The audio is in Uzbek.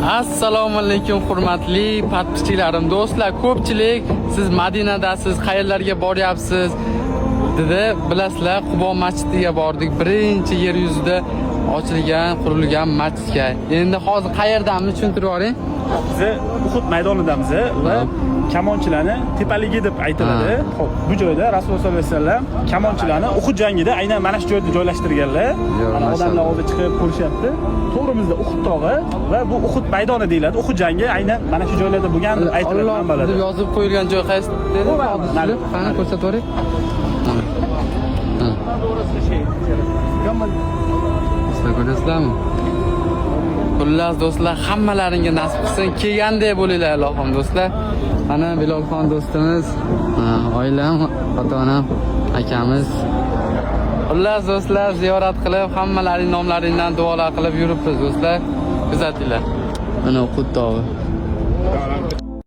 Assalomu alaykum hurmatli podpischiklarim, do'stlar. Ko'pchilik siz Madinadasiz, qayerlarga boryapsiz dedi. Bilasizlar, Qubo masjidiga bordik. Birinchi yer yuzida ochilgan, qurilgan masjidga. Endi hozir qayerdamiz tushuntirib yuboring. Biz Uhud maydonidamiz va kamonchilarni tepaligi deb aytiladi. Xo'p, bu joyda Rasululloh sollallohu alayhi vasallam kamonchilarni Uhud jangida aynan mana shu joyda joylashtirganlar. Mana odamlar hozir chiqib ko'rishyapti. To'g'rimizda Uhud tog'i va bu Uhud maydoni deyiladi. Uhud jangi aynan mana shu joylarda bo'lgan deb aytiladi manbalarda. Deb yozib qo'yilgan joy qaysi dedi? Qani ko'rsatib yuboring. Ko'rasizlarmi? Xullas do'stlar, hammalaringga nasib qilsin, kelgandek bo'linglar ilohim do'stlar. Mana Bilolxon do'stimiz, oilam, ota-onam, akamiz. Xullas do'stlar, ziyorat qilib, hammalaring nomlaringdan duolar qilib yuribmiz do'stlar. Kuzatinglar. Mana Uhud tog'i.